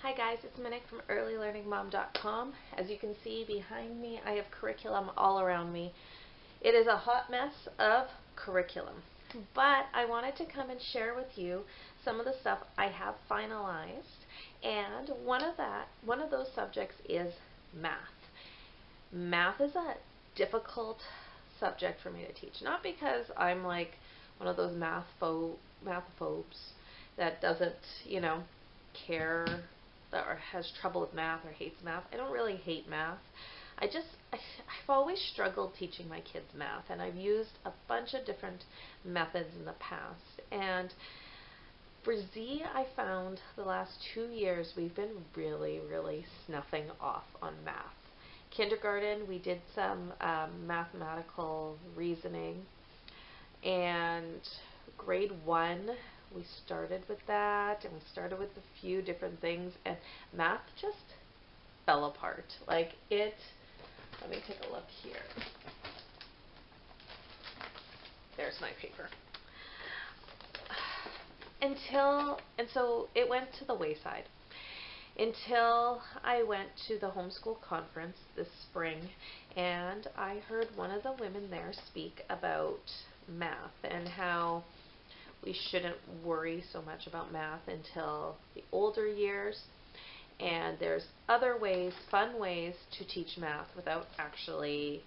Hi guys, it's Minnick from earlylearningmom.com. As you can see behind me, I have curriculum all around me. It is a hot mess of curriculum, but I wanted to come and share with you some of the stuff I have finalized, and one of those subjects is math. Math is a difficult subject for me to teach, not because I'm like one of those math-phobes that doesn't, care or has trouble with math or hates math. I don't really hate math. I've always struggled teaching my kids math, and I've used a bunch of different methods in the past. And for Z, I found the last 2 years we've been really snuffing off on math. Kindergarten, we did some mathematical reasoning, and grade 1, we started with that, and we started with a few different things, and math just fell apart. Let me take a look here. There's my paper. So it went to the wayside until I went to the Homeschool conference this spring, and I heard one of the women there speak about math and how we shouldn't worry so much about math until the older years, and there's other ways, fun ways to teach math without actually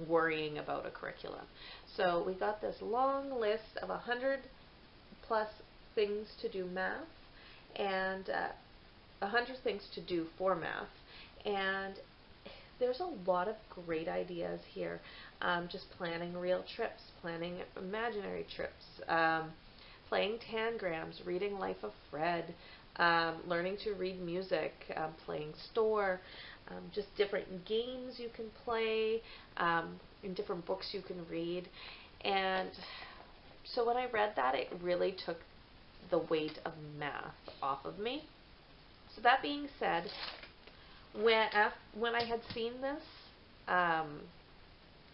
worrying about a curriculum. So we got this long list of 100 plus things to do math, and 100 things to do for math, and there's a lot of great ideas here. Just planning real trips, planning imaginary trips, playing tangrams, reading Life of Fred, learning to read music, playing store, just different games you can play, and different books you can read. And so when I read that, it really took the weight of math off of me. So that being said, when I had seen this,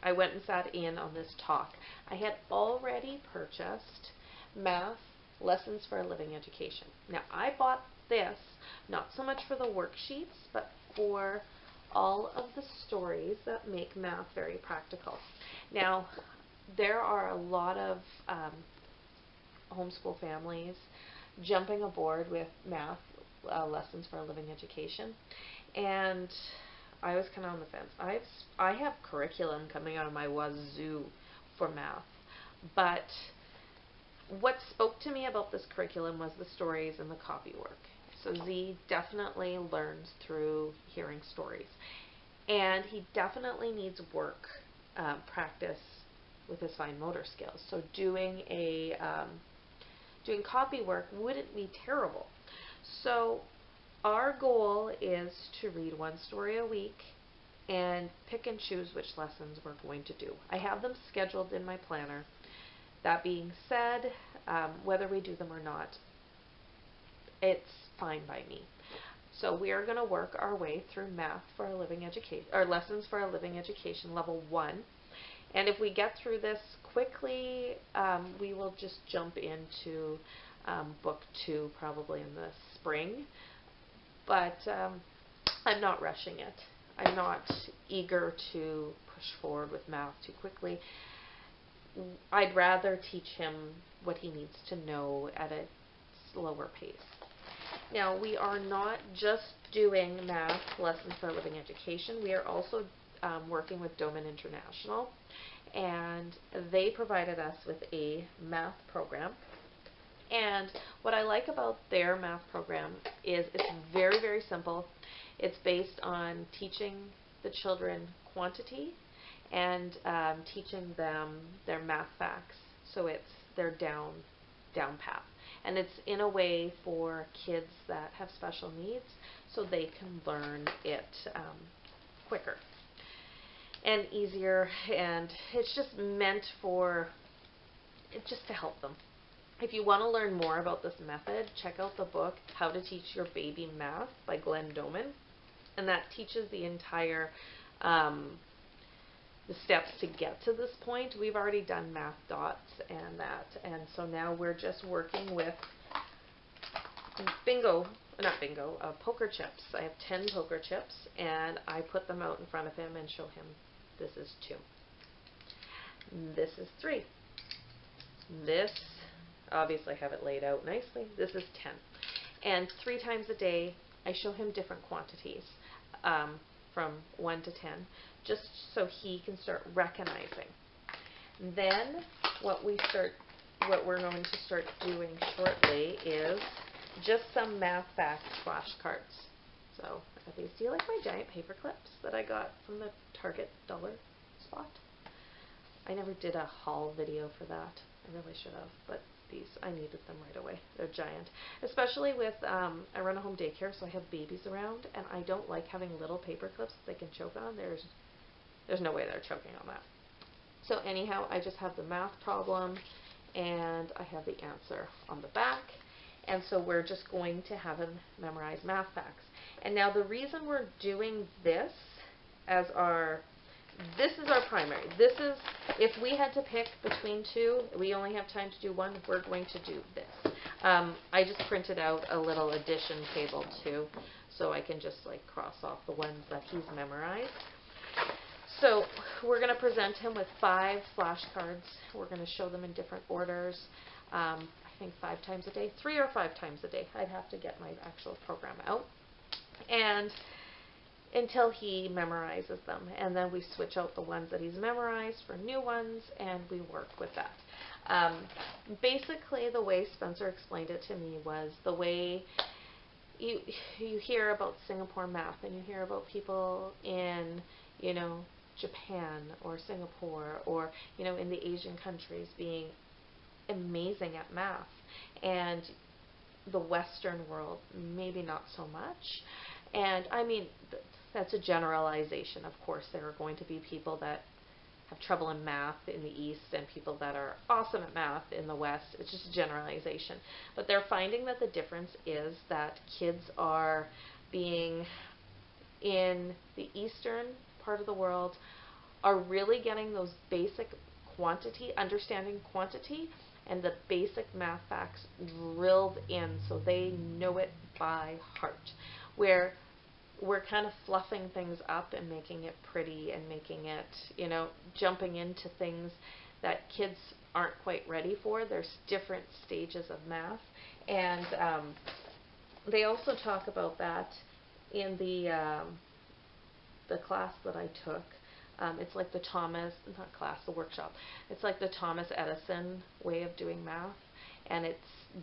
I went and sat in on this talk. I had already purchased Math Lessons for a Living Education. Now, I bought this not so much for the worksheets, but for all of the stories that make math very practical. Now, there are a lot of homeschool families jumping aboard with Math Lessons for a Living Education, and I was kind of on the fence. I have curriculum coming out of my wazoo for math, but what spoke to me about this curriculum was the stories and the copy work. So Z definitely learns through hearing stories, and he definitely needs work, practice with his fine motor skills. So doing copy work wouldn't be terrible. So our goal is to read one story a week and pick and choose which lessons we're going to do. I have them scheduled in my planner. That being said, whether we do them or not, it's fine by me. So we are going to work our way through Math for a Living Education, or Lessons for a Living Education Level 1. And if we get through this quickly, we will just jump into Book 2 probably in the spring. But I'm not rushing it. I'm not eager to push forward with math too quickly. I'd rather teach him what he needs to know at a slower pace. Now, we are not just doing Math Lessons for a Living Education. We are also working with DOMAN International, and they provided us with a math program. And what I like about their math program is it's very simple. It's based on teaching the children quantity and teaching them their math facts. So it's their down path. And it's in a way for kids that have special needs so they can learn it quicker and easier. And it's just meant to help them. If you want to learn more about this method, check out the book, How to Teach Your Baby Math by Glenn Doman. And that teaches the entire, the steps to get to this point. We've already done math dots and that. And so now we're just working with, bingo, poker chips. I have 10 poker chips, and I put them out in front of him and show him, this is 2. This is 3. This, obviously I have it laid out nicely, this is 10. And 3 times a day, I show him different quantities, from 1 to 10, just so he can start recognizing. Then, what we're going to start doing shortly is just some math facts flashcards. So, are these, do you like my giant paper clips that I got from the Target dollar spot? I never did a haul video for that. I really should have, but these, I needed them right away. They're giant. Especially with, I run a home daycare, so I have babies around, and I don't like having little paper clips that they can choke on. There's no way they're choking on that. So anyhow, I just have the math problem, and I have the answer on the back. And so we're just going to have him memorize math facts. And now the reason we're doing this as this is our primary. This is, if we had to pick between 2, we only have time to do 1, we're going to do this. I just printed out a little addition table too, so I can just like cross off the ones that he's memorized. So we're going to present him with 5 flashcards. We're going to show them in different orders. I think 5 times a day, 3 or 5 times a day. I'd have to get my actual program out. And until he memorizes them. And then we switch out the ones that he's memorized for new ones, and we work with that. Basically, the way Spencer explained it to me was the way you hear about Singapore math, and you hear about people in, you know, Japan or Singapore or, you know, in the Asian countries being amazing at math, and the Western world maybe not so much. And I mean, that's a generalization. Of course, there are going to be people that have trouble in math in the East and people that are awesome at math in the West. It's just a generalization. But they're finding that the difference is that kids are being in the Eastern part of the world are really getting those basic understanding quantity and the basic math facts drilled in so they know it by heart. Where we're kind of fluffing things up and making it pretty and making it, you know, jumping into things that kids aren't quite ready for. There's different stages of math. And they also talk about that in the class that I took. It's like the the workshop. It's like the Thomas Edison way of doing math. And it's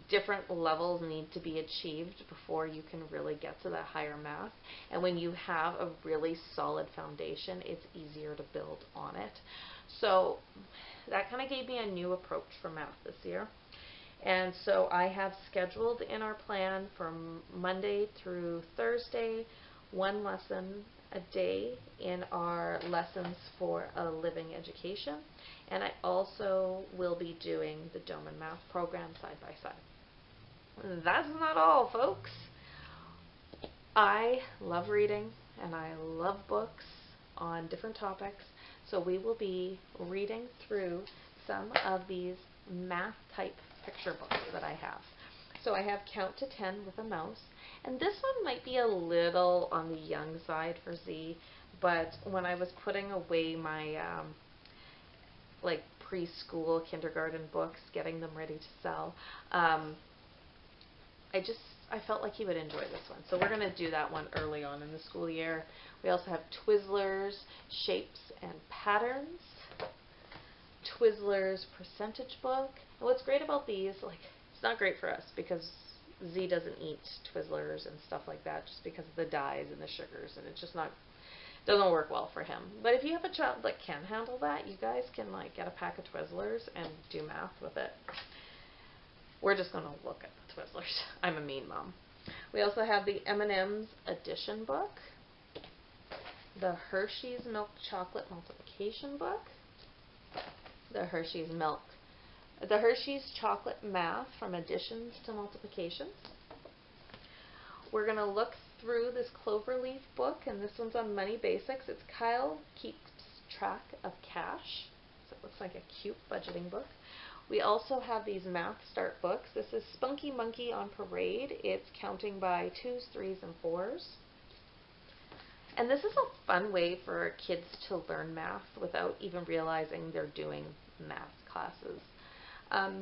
different levels need to be achieved before you can really get to that higher math. And when you have a really solid foundation, it's easier to build on it. So that kind of gave me a new approach for math this year. And so I have scheduled in our plan from Monday through Thursday, 1 lesson a day in our lessons for a living education. And I also will be doing the DOMAN math program side by side. That's not all, folks. I love reading and I love books on different topics. So we will be reading through some of these math type picture books that I have. So I have Count to 10 with a mouse. And this one might be a little on the young side for Z, but when I was putting away my like preschool, kindergarten books, getting them ready to sell, I felt like he would enjoy this one. So we're going to do that one early on in the school year. We also have Twizzlers, Shapes and Patterns, Twizzlers percentage book. And what's great about these, like, it's not great for us because Z doesn't eat Twizzlers and stuff like that just because of the dyes and the sugars, and it's just not, doesn't work well for him. But if you have a child that can handle that, you guys can like get a pack of Twizzlers and do math with it. We're just going to look at the Twizzlers. I'm a mean mom. We also have the M&M's addition book, the Hershey's Milk Chocolate Multiplication book, the Hershey's Chocolate Math from Additions to Multiplications. We're going to look through this Cloverleaf book, and this one's on money basics. It's Kyle Keeps Track of Cash. So it looks like a cute budgeting book. We also have these math start books. This is Spunky Monkey on Parade. It's counting by 2s, 3s, and 4s. And this is a fun way for kids to learn math without even realizing they're doing math classes.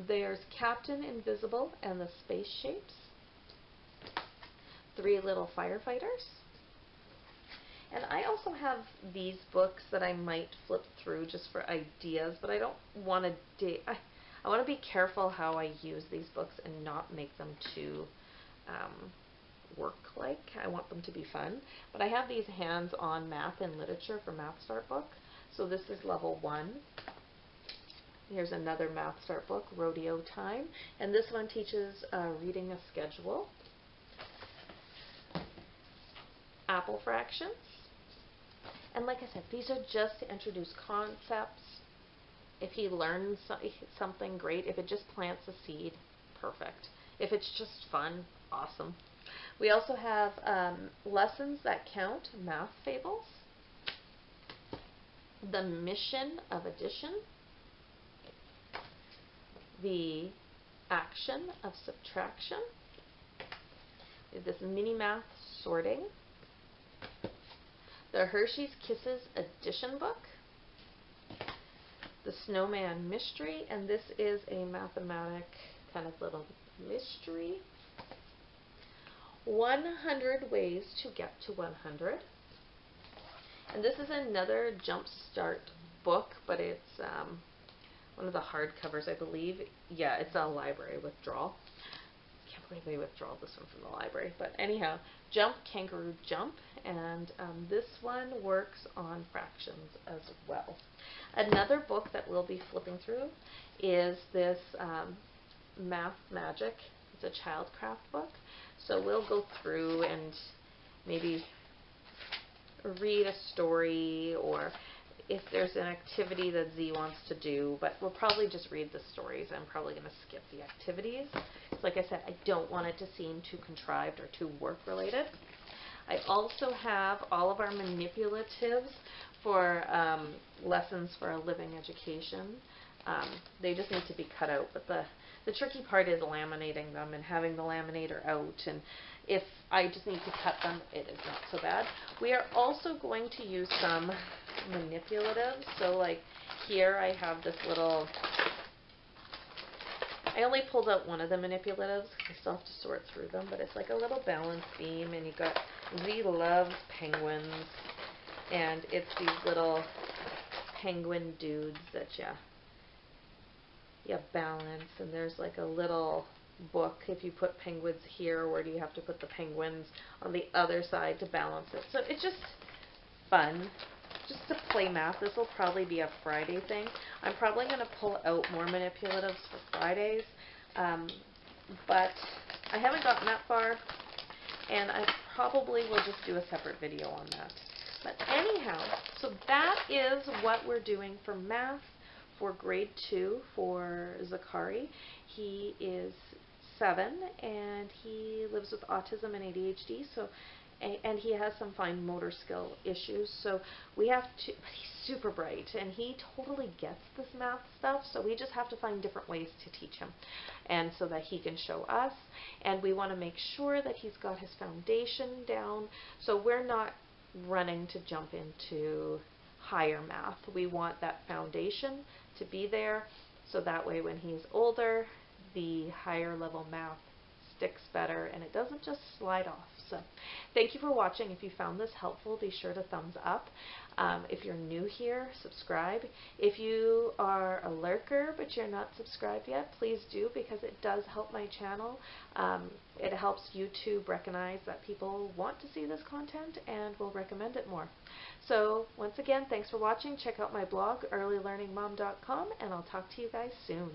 There's Captain Invisible and the Space Shapes. 3 Little Firefighters. And I also have these books that I might flip through just for ideas, but I don't want to I want to be careful how I use these books and not make them too work-like. I want them to be fun. But I have these hands-on math and literature for Math Start book. So this is level 1. Here's another Math Start book, Rodeo Time. And this one teaches reading a schedule. Apple Fractions. And like I said, these are just to introduce concepts. If he learns something, great. If it just plants a seed, perfect. If it's just fun, awesome. We also have Lessons That Count, Math Fables. The Mission of Addition. The Action of Subtraction. We have this mini math sorting. The Hershey's Kisses Addition book. The Snowman Mystery, and this is a mathematic kind of little mystery. 100 Ways to Get to 100. And this is another Jump Start book, but it's one of the hardcovers, I believe. Yeah, it's a library withdrawal. Can't believe they withdrawal this one from the library. But anyhow, Jump, Kangaroo, Jump. And this one works on fractions as well. Another book that we'll be flipping through is this Math Magic. It's a childcraft book. So we'll go through and maybe read a story, or if there's an activity that Z wants to do, but we'll probably just read the stories. I'm probably going to skip the activities. Like I said, I don't want it to seem too contrived or too work-related. I also have all of our manipulatives for Lessons for a Living Education. They just need to be cut out, but the tricky part is laminating them and having the laminator out, and if I just need to cut them, it is not so bad. We are also going to use some manipulatives. So like here I have this little, I only pulled out one of the manipulatives. I still have to sort through them, but it's like a little balance beam, and you've got Z loves penguins, and it's these little penguin dudes that you balance, and there's like a little book. If you put penguins here, where do you have to put the penguins on the other side to balance it? So it's just fun, just to play math. This will probably be a Friday thing. I'm probably going to pull out more manipulatives for Fridays, but I haven't gotten that far, and I probably will just do a separate video on that. But anyhow, so that is what we're doing for math for grade 2 for Zakari. He is 7, and he lives with autism and ADHD, so and he has some fine motor skill issues, so we have to, but he's super bright, and he totally gets this math stuff, so we just have to find different ways to teach him, and so that he can show us, and we want to make sure that he's got his foundation down, so we're not running to jump into higher math. We want that foundation to be there, so that way when he's older, the higher level math sticks better and it doesn't just slide off. So thank you for watching. If you found this helpful, be sure to thumbs up. If you're new here, subscribe. If you are a lurker but you're not subscribed yet, please do, because it does help my channel. It helps YouTube recognize that people want to see this content and will recommend it more. So once again, thanks for watching. Check out my blog, earlylearningmom.com, and I'll talk to you guys soon.